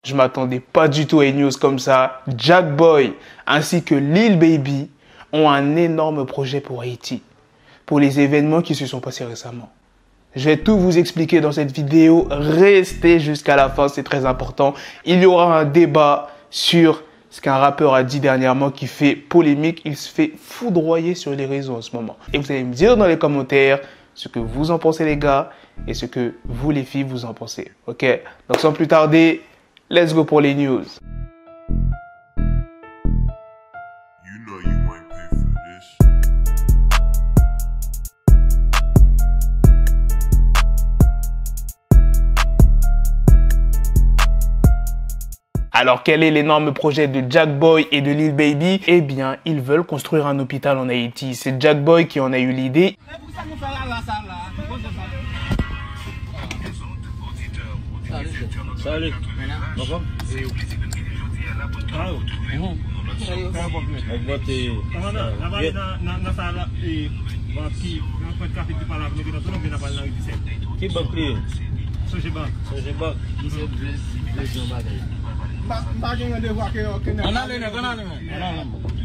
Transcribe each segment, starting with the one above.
Je m'attendais pas du tout à une news comme ça. Jackboy ainsi que Lil Baby ont un énorme projet pour Haïti, pour les événements qui se sont passés récemment. Je vais tout vous expliquer dans cette vidéo. Restez jusqu'à la fin, c'est très important. Il y aura un débat sur ce qu'un rappeur a dit dernièrement qui fait polémique. Il se fait foudroyer sur les réseaux en ce moment. Et vous allez me dire dans les commentaires ce que vous en pensez les gars et ce que vous les filles vous en pensez. Ok? Donc sans plus tarder, let's go pour les news. Alors, quel est l'énorme projet de Jackboy et de Lil Baby? Eh bien, ils veulent construire un hôpital en Haïti. C'est Jackboy qui en a eu l'idée.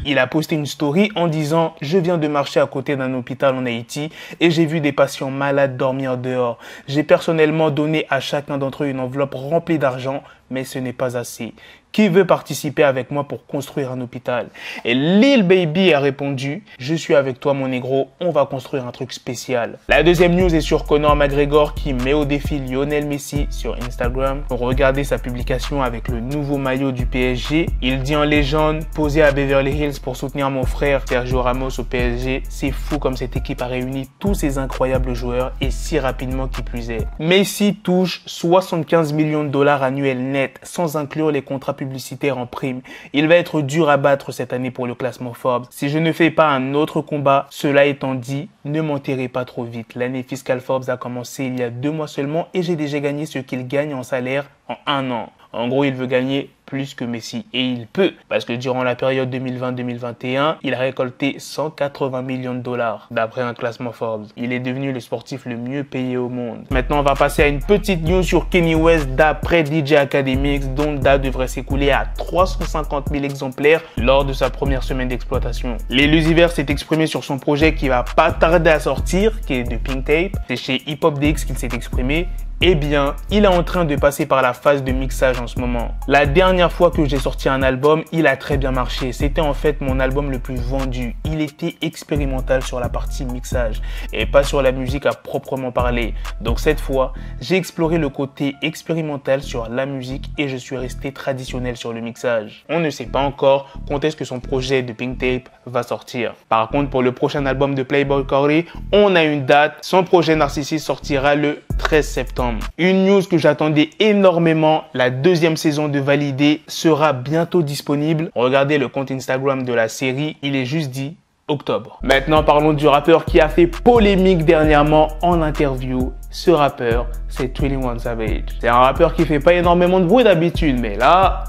Il a posté une story en disant « Je viens de marcher à côté d'un hôpital en Haïti et j'ai vu des patients malades dormir dehors. J'ai personnellement donné à chacun d'entre eux une enveloppe remplie d'argent, mais ce n'est pas assez. Qui veut participer avec moi pour construire un hôpital ?» Et Lil Baby a répondu « Je suis avec toi mon négro, on va construire un truc spécial. » La deuxième news est sur Conor McGregor qui met au défi Lionel Messi sur Instagram. Regardez sa publication avec le nouveau maillot du PSG. Il dit en légende « Posé à Beverly Hills pour soutenir mon frère Sergio Ramos au PSG. C'est fou comme cette équipe a réuni tous ces incroyables joueurs et si rapidement qui plus est. » Messi touche 75 millions de dollars annuels net sans inclure les contrats publicitaire en prime. Il va être dur à battre cette année pour le classement Forbes. Si je ne fais pas un autre combat, cela étant dit, ne m'enterrez pas trop vite. L'année fiscale Forbes a commencé il y a 2 mois seulement et j'ai déjà gagné ce qu'il gagne en salaire en 1 an. En gros, il veut gagner plus que Messi. Et il peut, parce que durant la période 2020-2021, il a récolté 180 millions de dollars, d'après un classement Forbes. Il est devenu le sportif le mieux payé au monde. Maintenant, on va passer à une petite news sur Kanye West, d'après DJ Academics, dont le date devrait s'écouler à 350 000 exemplaires lors de sa première semaine d'exploitation. L'Elusiverse s'est exprimé sur son projet qui va pas tarder à sortir, qui est de Pink Tape. C'est chez Hip Hop DX qu'il s'est exprimé. Eh bien, il est en train de passer par la phase de mixage en ce moment. La dernière fois que j'ai sorti un album, il a très bien marché. C'était en fait mon album le plus vendu. Il était expérimental sur la partie mixage et pas sur la musique à proprement parler. Donc cette fois, j'ai exploré le côté expérimental sur la musique et je suis resté traditionnel sur le mixage. On ne sait pas encore quand est-ce que son projet de Pink Tape va sortir. Par contre, pour le prochain album de Playboi Carti, on a une date. Son projet Narcissus sortira le 13 septembre. Une news que j'attendais énormément, la 2e saison de Validé sera bientôt disponible. Regardez le compte Instagram de la série, il est juste dit octobre. Maintenant, parlons du rappeur qui a fait polémique dernièrement en interview. Ce rappeur, c'est 21 Savage. C'est un rappeur qui fait pas énormément de bruit d'habitude, mais là,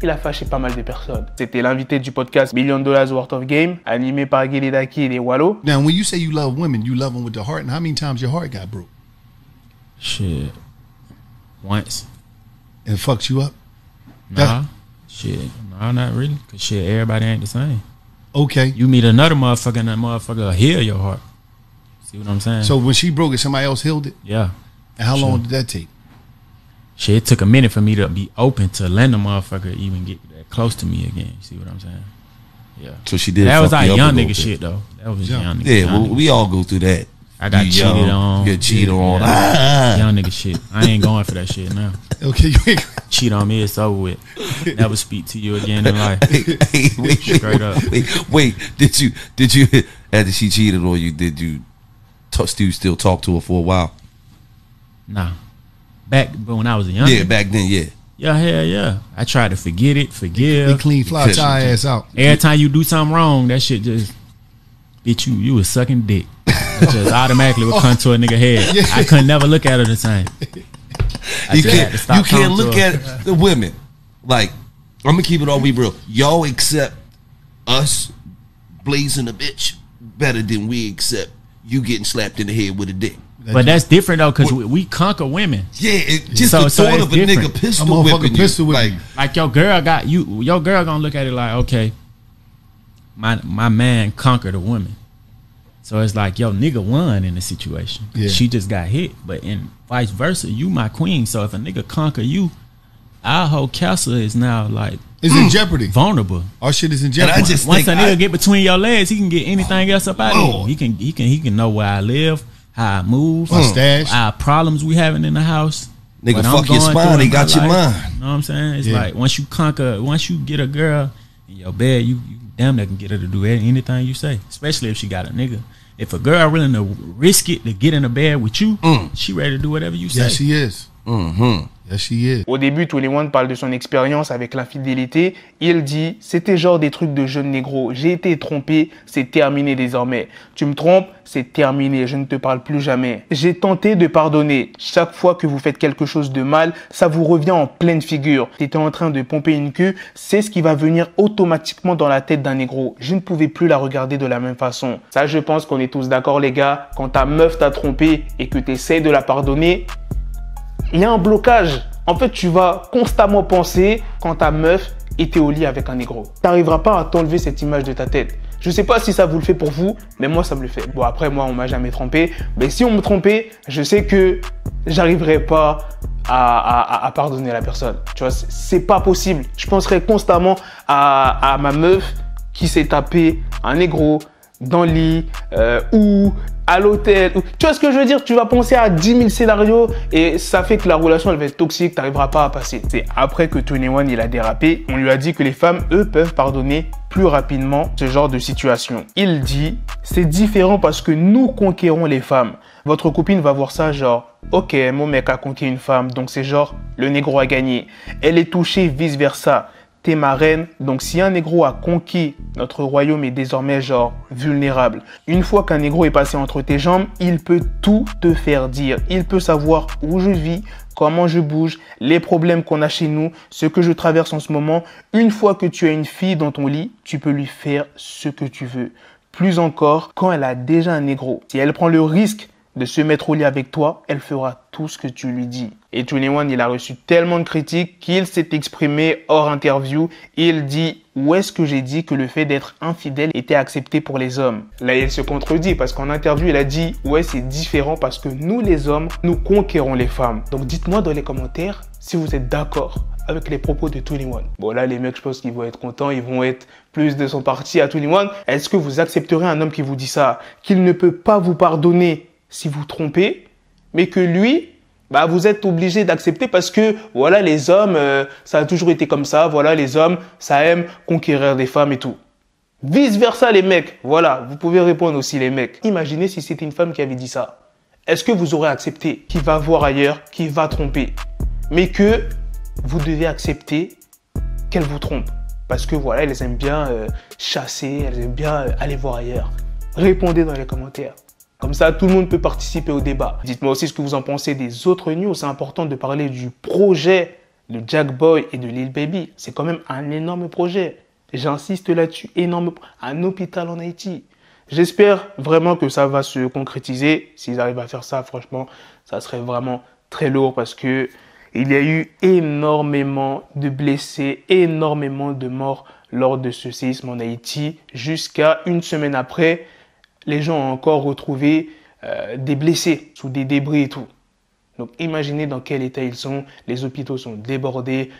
il a fâché pas mal de personnes. C'était l'invité du podcast $1 Million Worth of Game, animé par Gilly Daki et Wallo. Now, when you say you love women, you love them with the heart, and how many times your heart got broke? Shit. Once. And it fucked you up? Nah. Shit. Nah, not really. Cause shit, everybody ain't the same. Okay. You meet another motherfucker and that motherfucker will heal your heart. See what I'm saying? So when she broke it, somebody else healed it? Yeah. And how long did that take? Shit, it took a minute for me to be open to letting the motherfucker even get that close to me again. You see what I'm saying? Yeah. So she did. That was our young nigga shit though. That was young nigga. Yeah, well, we all go through that. I got cheated on. Get cheated on. Young nigga shit. I ain't going for that shit now. Okay, you ain't. Cheat on me, it's over with. Never speak to you again in life. Wait, straight up. Wait. Did you after she cheated on you? Did you still talk to her for a while? Nah. Back when I was a young. Yeah, back then, yeah. Yeah, hell yeah. I tried to forget it, forgive. They clean fly tie ass out. Every time you do something wrong, that shit just bitch you was sucking dick. It just automatically would come to a nigga head. Yeah. I couldn't never look at her the same. You can't look at the women. Like, I'm gonna keep it all be real. Y'all accept us blazing a bitch better than we accept you getting slapped in the head with a dick. But that's different though, cause we conquer women. Yeah, just the thought of a nigga pistol whipping you. Like your girl got you. Your girl gonna look at it like, okay, my man conquered a woman. So it's like, yo, nigga won in the situation. Yeah. She just got hit. But in vice versa, you my queen. So if a nigga conquer you, our whole castle is now like is in jeopardy. Vulnerable. Our shit is in jeopardy. Once a nigga get between your legs, he can get anything else up out of you. He can know where I live, how I move, my stash, our problems we having in the house. Nigga, fuck your spine, he got your mind. You know what I'm saying? It's like once you get a girl in your bed, you damn near can get her to do anything you say. Especially if she got a nigga. If a girl willing to risk it to get in the bed with you, she ready to do whatever you say. Yes, she is. Yes, she is. Au début, 21 parle de son expérience avec l'infidélité. Il dit, c'était genre des trucs de jeune négro. J'ai été trompé, c'est terminé désormais. Tu me trompes, c'est terminé, je ne te parle plus jamais. J'ai tenté de pardonner. Chaque fois que vous faites quelque chose de mal, ça vous revient en pleine figure. Tu étais en train de pomper une queue, c'est ce qui va venir automatiquement dans la tête d'un négro. Je ne pouvais plus la regarder de la même façon. Ça, je pense qu'on est tous d'accord, les gars. Quand ta meuf t'a trompé et que tu essaies de la pardonner, il y a un blocage. En fait, tu vas constamment penser quand ta meuf était au lit avec un négro. Tu n'arriveras pas à t'enlever cette image de ta tête. Je ne sais pas si ça vous le fait pour vous, mais moi, ça me le fait. Bon, après, moi, on m'a jamais trompé. Mais si on me trompait, je sais que j'arriverai pas à pardonner la personne. Tu vois, c'est pas possible. Je penserai constamment à ma meuf qui s'est tapé un négro dans le lit ou à l'hôtel. Tu vois ce que je veux dire? Tu vas penser à 10 000 scénarios et ça fait que la relation elle va être toxique, tu n'arriveras pas à passer. C'est après que 21 il a dérapé, on lui a dit que les femmes, eux, peuvent pardonner plus rapidement ce genre de situation. Il dit, c'est différent parce que nous conquérons les femmes. Votre copine va voir ça genre, ok, mon mec a conquis une femme, donc c'est genre, le négro a gagné. Elle est touchée, vice versa. T'es ma reine, donc si un négro a conquis, notre royaume est désormais genre vulnérable. Une fois qu'un négro est passé entre tes jambes, il peut tout te faire dire. Il peut savoir où je vis, comment je bouge, les problèmes qu'on a chez nous, ce que je traverse en ce moment. Une fois que tu as une fille dans ton lit, tu peux lui faire ce que tu veux. Plus encore, quand elle a déjà un négro, si elle prend le risque de se mettre au lit avec toi, elle fera tout ce que tu lui dis. Et 21, il a reçu tellement de critiques qu'il s'est exprimé hors interview. Il dit, où est-ce que j'ai dit que le fait d'être infidèle était accepté pour les hommes? Là, il se contredit parce qu'en interview, il a dit, ouais, c'est différent parce que nous, les hommes, nous conquérons les femmes. Donc, dites-moi dans les commentaires si vous êtes d'accord avec les propos de 21. Bon, là, les mecs, je pense qu'ils vont être contents. Ils vont être plus de son parti à 21. Est-ce que vous accepterez un homme qui vous dit ça? Qu'il ne peut pas vous pardonner si vous trompez, mais que lui, bah, vous êtes obligé d'accepter parce que, voilà, les hommes, ça a toujours été comme ça. Voilà, les hommes, ça aime conquérir des femmes et tout. Vice versa, les mecs. Voilà, vous pouvez répondre aussi, les mecs. Imaginez si c'était une femme qui avait dit ça. Est-ce que vous aurez accepté qu'il va voir ailleurs, qu'il va tromper, mais que vous devez accepter qu'elle vous trompe? Parce que, voilà, elles aiment bien chasser, elles aiment bien aller voir ailleurs. Répondez dans les commentaires. Comme ça, tout le monde peut participer au débat. Dites-moi aussi ce que vous en pensez des autres news. C'est important de parler du projet de Jackboy et de Lil Baby. C'est quand même un énorme projet. J'insiste là-dessus, énorme. Un hôpital en Haïti. J'espère vraiment que ça va se concrétiser. S'ils arrivent à faire ça, franchement, ça serait vraiment très lourd parce que il y a eu énormément de blessés, énormément de morts lors de ce séisme en Haïti. Jusqu'à une semaine après, les gens ont encore retrouvé des blessés sous des débris et tout. Donc imaginez dans quel état ils sont. Les hôpitaux sont débordés.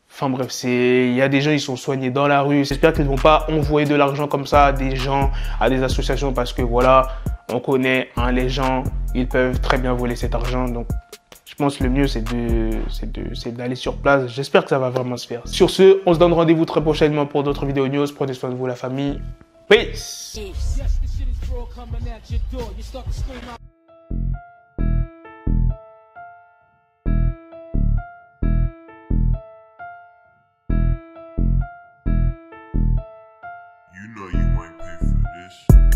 Enfin bref, il y a des gens, ils sont soignés dans la rue. J'espère qu'ils ne vont pas envoyer de l'argent comme ça à des gens, à des associations parce que voilà, on connaît les gens, ils peuvent très bien voler cet argent. Donc je pense que le mieux, c'est d'aller sur place. J'espère que ça va vraiment se faire. Sur ce, on se donne rendez-vous très prochainement pour d'autres vidéos news. Prenez soin de vous, la famille. Peace! Coming at your door, you start to scream out. You know you ain't pay for this.